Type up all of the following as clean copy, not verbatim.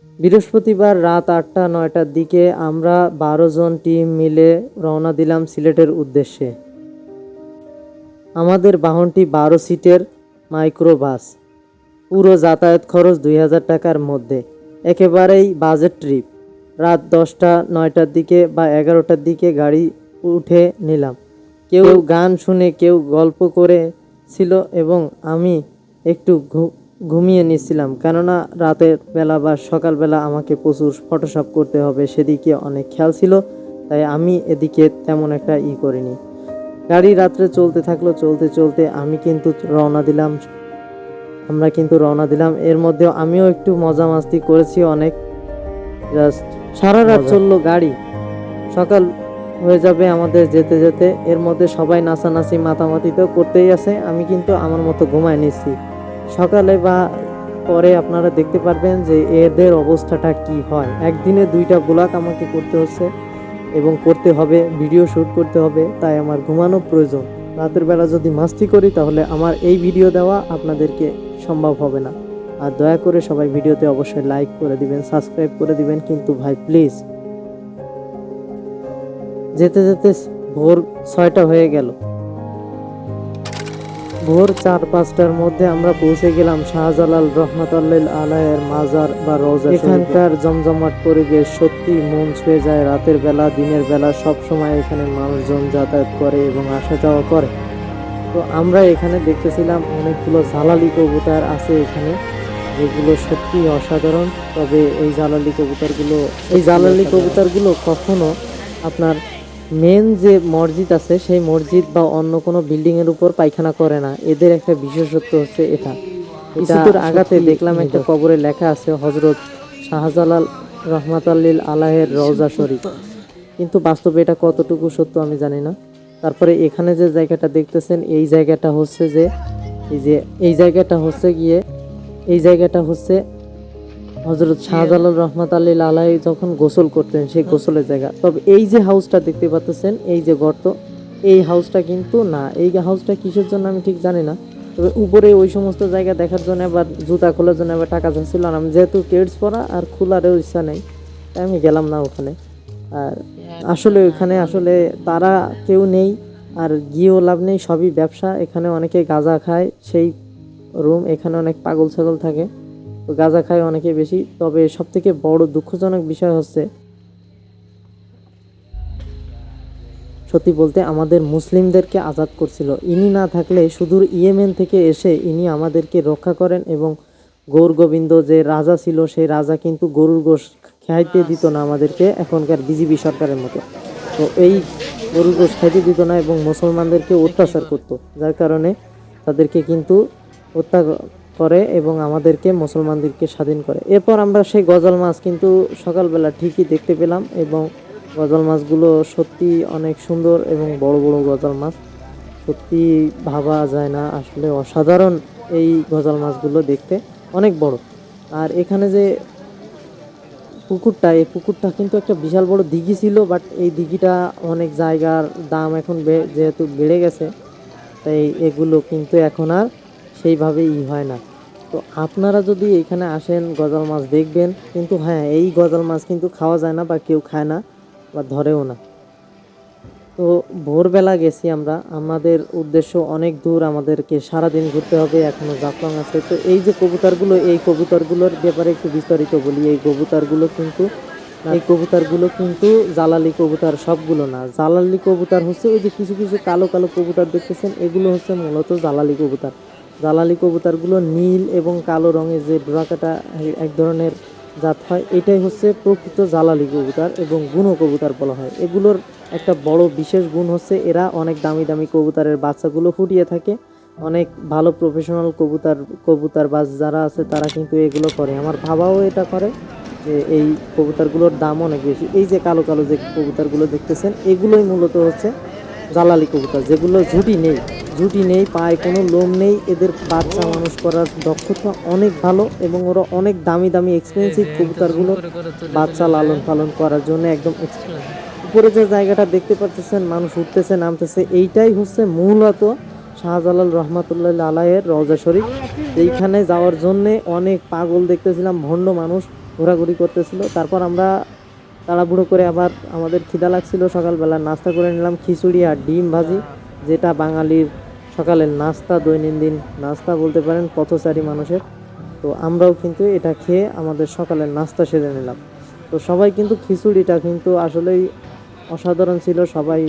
বৃহস্পতিবার রাত ৮টা-৯টার দিকে আমরা ১২ জন টিম মিলে রওনা দিলাম সিলেটের উদ্দেশ্যে। আমাদের বাহনটি ১২ সিটের মাইক্রো বাস। পুরো যাতায়াত খরচ ২,০০০ টাকার মধ্যে, একেবারেই বাজেট ট্রিপ। রাত ১০টা-৯টার দিকে বা ১১টার দিকে গাড়ি উঠে নিলাম। কেউ গান শুনে, কেউ গল্প করেছিল এবং আমি একটু ঘুমিয়ে নিচ্ছিলাম, কেননা রাতের বেলা বা সকালবেলা আমাকে প্রচুর ফটোশপ করতে হবে, সেদিকে অনেক খেয়াল ছিল, তাই আমি এদিকে তেমন একটা করিনি। গাড়ি রাত্রে চলতে থাকলো, চলতে চলতে আমরা কিন্তু রওনা দিলাম। এর মধ্যেও আমিও একটু মজা মাস্তি করেছি অনেক। জাস্ট সারা রাত চললো গাড়ি, সকাল হয়ে যাবে আমাদের যেতে যেতে। এর মধ্যে সবাই নাচানাচি মাতামাতি তো করতেই আছে, আমি কিন্তু আমার মতো ঘুমায় নিচ্ছি। সকালে বা পরে আপনারা দেখতে পারবেন যে এদের অবস্থাটা কি হয়। একদিনে 2টা ব্লগ আমাকে করতে হচ্ছে এবং করতে হবে, ভিডিও শ্যুট করতে হবে, তাই আমার ঘুমানো প্রয়োজন। রাতের বেলা যদি মাস্তি করি তাহলে আমার এই ভিডিও দেওয়া আপনাদেরকে সম্ভব হবে না। আর দয়া করে সবাই ভিডিওতে অবশ্যই লাইক করে দিবেন, সাবস্ক্রাইব করে দিবেন, কিন্তু ভাই প্লিজ। যেতে যেতে ভোর 6টা হয়ে গেল। ভোর 4-5টার মধ্যে আমরা পৌঁছে গেলাম শাহজালাল রহমাতুল্লাহ আলাইহির মাজার বা রওজা। এখানকার জমজমাট পরিবেশ সত্যি মন ছুঁয়ে যায়। রাতের বেলা, দিনের বেলা সব সময় এখানে মানুষজন যাতায়াত করে এবং আসা যাওয়া করে। তো আমরা এখানে দেখতেছিলাম অনেকগুলো জালালি কবুতর আছে এখানে, যেগুলো সত্যি অসাধারণ। তবে এই জালালি কবুতরগুলো কখনো আপনার মেন যে মসজিদ আছে সেই মসজিদ বা অন্য কোনো বিল্ডিংয়ের উপর পায়খানা করে না। এদের একটা বিশেষত্ব হচ্ছে এটা। কিছুদূর আগাতে দেখলাম একটা কবরে লেখা আছে হজরত শাহজালাল রহমাতুল্লাহ আলাইহির রওজা শরীফ, কিন্তু বাস্তবে এটা কতটুকু সত্য আমি জানি না। তারপরে এখানে যে জায়গাটা দেখতেছেন, এই জায়গাটা হচ্ছে হযরত শাহজালাল রহমাতুল্লাহ আলাইহি যখন গোসল করতেন সেই গোসলের জায়গা। তবে এই যে হাউসটা দেখতে পাচ্ছেন, এই যে গর্ত, এই হাউসটা কিন্তু না। এই হাউসটা কিসের জন্য আমি ঠিক জানি না। তবে উপরে ওই সমস্ত জায়গা দেখার জন্য আবার জুতা খোলার জন্য আবার টাকা চাচ্ছিল না। আমি যেহেতু কেডস পরা আর খোলারও ইচ্ছা নেই, তাই আমি গেলাম না ওখানে। আর আসলে ওইখানে আসলে তারা কেউ নেই, আর গিয়েও লাভ নেই, সবই ব্যবসা। এখানে অনেকে গাঁজা খায়, সেই রুম। এখানে অনেক পাগল ছাগল থাকে, তো গাঁজা খায় অনেকে বেশি। তবে সবথেকে বড় দুঃখজনক বিষয় হচ্ছে, সত্যি বলতে আমাদের মুসলিমদেরকে আজাদ করছিল। ইনি না থাকলে সুদূর ইয়েমেন থেকে এসে ইনি আমাদেরকে রক্ষা করেন এবং গৌর গোবিন্দ যে রাজা ছিল সেই রাজা কিন্তু গরুর গোশ খাইতে দিত না আমাদেরকে, এখনকার বিজেপি সরকারের মতো। তো এই গরুর গোশ খাইতে দিত না এবং মুসলমানদেরকে অত্যাচার করত, যার কারণে তাদেরকে কিন্তু হত্যা করে এবং আমাদেরকে মুসলমানদেরকে স্বাধীন করে। এরপর আমরা সেই গজাল মাছ কিন্তু সকালবেলা ঠিকই দেখতে পেলাম এবং গজাল মাছগুলো সত্যি অনেক সুন্দর এবং বড় বড় গজাল মাছ। সত্যি ভাবা যায় না, আসলে অসাধারণ এই গজাল মাছগুলো দেখতে, অনেক বড়। আর এখানে যে এই পুকুরটা কিন্তু একটা বিশাল বড় দিঘি ছিল, বাট এই দিঘিটা অনেক জায়গার দাম এখন যেহেতু বেড়ে গেছে, তাই এগুলো কিন্তু এখন আর সেইভাবে হয় না। তো আপনারা যদি এখানে আসেন গজাল মাছ দেখবেন, কিন্তু হ্যাঁ, এই গজাল মাছ কিন্তু খাওয়া যায় না বা কেউ খায় না বা ধরেও না। তো ভোরবেলা গেছি আমরা, আমাদের উদ্দেশ্য অনেক দূর, আমাদেরকে সারাদিন ঘুরতে হবে, এখনও জাফলং আছে। তো এই যে কবুতরগুলো, এই কবুতরগুলোর ব্যাপারে একটু বিস্তারিত বলি। এই কবুতরগুলো কিন্তু জালালি কবুতর সবগুলো না। জালালি কবুতর হচ্ছে ওই যে কিছু কিছু কালো কালো কবুতর দেখতেছেন, এগুলো হচ্ছে মূলত জালালি কবুতর। জালালি কবুতরগুলো নীল এবং কালো রঙের যে ডোরাকাটা এক ধরনের জাত হয়, এটাই হচ্ছে প্রকৃত জালালি কবুতর এবং গুনো কবুতর বলা হয়। এগুলোর একটা বড় বিশেষ গুণ হচ্ছে এরা অনেক দামি দামি কবুতরের বাচ্চাগুলো ফুটিয়ে থাকে। অনেক ভালো প্রফেশনাল কবুতরবাজ যারা আছে তারা কিন্তু এগুলো করে। আমার বাবাও এটা করে, যে এই কবুতরগুলোর দাম অনেক বেশি। এই যে কালো কালো যে কবুতরগুলো দেখতেছেন, এগুলোই মূলত হচ্ছে জালালি কবুতর, যেগুলো ঝুটি নেই, পায়ে কোনো লোম নেই। এদের বাচ্চা মানুষ করার দক্ষতা অনেক ভালো এবং ওরা অনেক দামি দামি এক্সপেন্সিভ কবুতরগুলো বাচ্চা লালন পালন করার জন্য একদম উপরে যে জায়গাটা দেখতে পাচ্ছেন, মানুষ উঠতেছে নামতেছে, এইটাই হচ্ছে মূলত শাহজালাল রহমাতুল্লাহ আলাইয়ের রওজা শরীফ। এইখানে যাওয়ার জন্যে অনেক পাগল দেখতেছিলাম, ভণ্ড মানুষ ঘোরাঘুরি করতেছিল। তারপর আমরা তাড়াহুড়ো করে আবার আমাদের খিদা লাগছিল, সকালবেলা নাস্তা করে নিলাম খিচুড়ি আর ডিম ভাজি, যেটা বাঙালির সকালের নাস্তা, দৈনন্দিন নাস্তা বলতে পারেন পথচারী মানুষের। তো আমরাও কিন্তু এটা খেয়ে আমাদের সকালের নাস্তা সেরে নিলাম। তো সবাই কিন্তু খিচুড়িটা কিন্তু আসলেই অসাধারণ ছিল, সবাই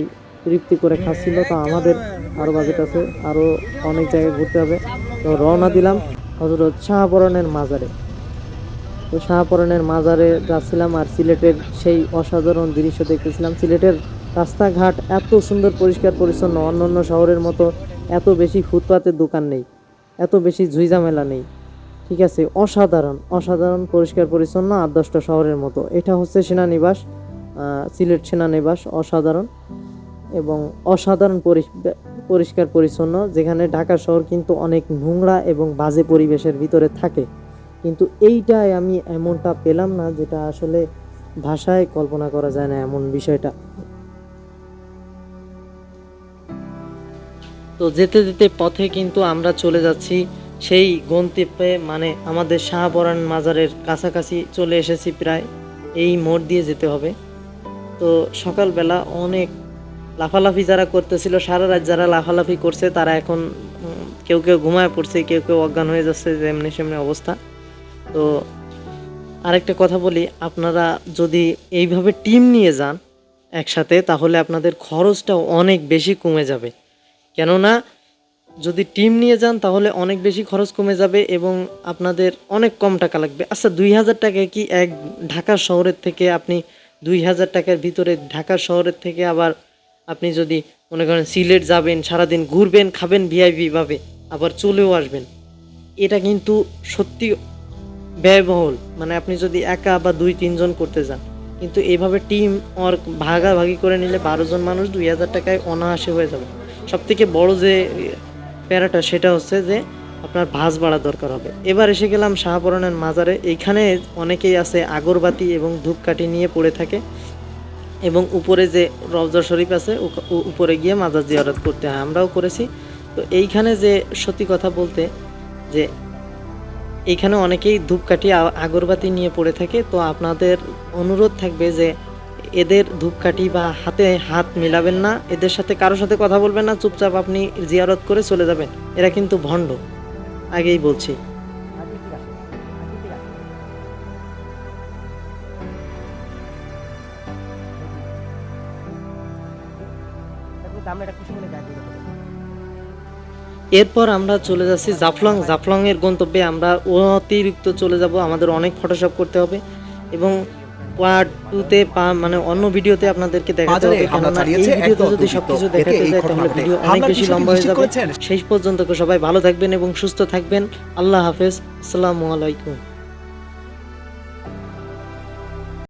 তৃপ্তি করে খাচ্ছিল। তো আমাদের আরও বাজেট আছে, আরও অনেক জায়গায় ঘুরতে হবে। তো রওনা দিলাম হযরত শাহপরানের মাজারে। তো শাহপরানের মাজারে যাচ্ছিলাম আর সিলেটের সেই অসাধারণ দৃশ্য দেখতেছিলাম। সিলেটের রাস্তাঘাট এত সুন্দর পরিষ্কার পরিচ্ছন্ন, অন্যান্য শহরের মতো এত বেশি ফুটপাতের দোকান নেই, এত বেশি ঝুইঝামেলা নেই। ঠিক আছে, অসাধারণ অসাধারণ পরিষ্কার পরিচ্ছন্ন 8-10টা শহরের মতো। এটা হচ্ছে সেনানিবাস, সিলেট সেনানিবাস। অসাধারণ এবং অসাধারণ পরিষ্কার পরিচ্ছন্ন, যেখানে ঢাকা শহর কিন্তু অনেক নোংরা এবং বাজে পরিবেশের ভিতরে থাকে। কিন্তু এইটাই আমি এমনটা পেলাম না, যেটা আসলে ভাষায় কল্পনা করা যায় না এমন বিষয়টা। তো যেতে যেতে পথে কিন্তু আমরা চলে যাচ্ছি সেই গন্তব্যে, মানে আমাদের শাহপরান মাজারের কাছাকাছি চলে এসেছি প্রায়। এই মোড় দিয়ে যেতে হবে। তো সকালবেলা অনেক লাফালাফি যারা করতেছিল, সারা রাত যারা লাফালাফি করছে, তারা এখন কেউ কেউ ঘুমায় পড়ছে, কেউ কেউ অজ্ঞান হয়ে যাচ্ছে, যেমনি সেমনি অবস্থা। তো আরেকটা কথা বলি, আপনারা যদি এইভাবে টিম নিয়ে যান একসাথে, তাহলে আপনাদের খরচটা অনেক বেশি কমে যাবে। কেননা যদি টিম নিয়ে যান তাহলে অনেক বেশি খরচ কমে যাবে এবং আপনাদের অনেক কম টাকা লাগবে। আচ্ছা, 2000 টাকায় কি এক ঢাকা শহরের থেকে আপনি 2000 টাকার ভিতরে ঢাকা শহরের থেকে আবার আপনি যদি মনে করেন সিলেট যাবেন, সারাদিন ঘুরবেন, খাবেন ভিআইপি ভাবে, আবার চলেও আসবেন, এটা কিন্তু সত্যি ব্যয়বহুল। মানে আপনি যদি একা বা 2-3 জন করতে যান, কিন্তু এইভাবে টিম আর ভাগাভাগি করে নিলে 12 জন মানুষ 2000 টাকায় অনায়াসে হয়ে যাবে। সব থেকে বড় যে প্যারাটা সেটা হচ্ছে যে আপনার ভাঁজ ভাড়া দরকার হবে। এবার এসে গেলাম শাহপরানের মাজারে। এইখানে অনেকেই আছে আগরবাতি এবং ধূপকাঠি নিয়ে পড়ে থাকে এবং উপরে যে রওজা শরীফ আছে উপরে গিয়ে মাজার জিয়ারত করতে হয়, আমরাও করেছি। তো এইখানে যে সত্যি কথা বলতে যে এইখানে অনেকেই ধূপকাঠি আগরবাতি নিয়ে পড়ে থাকে। তো আপনাদের অনুরোধ থাকবে যে এদের ধূপকাঠি বা হাতে হাত মিলাবেন না, এদের সাথে কারোর সাথে কথা বলবেন না, চুপচাপ আপনি জিয়ারত করে চলে যাবেন। এরা কিন্তু ভণ্ড, আগেই বলছি। এরপর আমরা চলে যাচ্ছি জাফলং। জাফলংয়ের গন্তব্যে আমরা অতিরিক্ত চলে যাব, আমাদের অনেক ফটোশপ করতে হবে এবং পার্ট 2-তে মানে অন্য ভিডিওতে আপনাদেরকে দেখাতে হবে। কেননা এই ভিডিওতে যদি সবকিছু দেখাতে যায় তাহলে ভিডিও অনেক বেশি লম্বা হয়ে যাবে। শেষ পর্যন্ত সবাই ভালো থাকবেন এবং সুস্থ থাকবেন। আল্লাহ হাফেজ, আসসালামু আলাইকুম।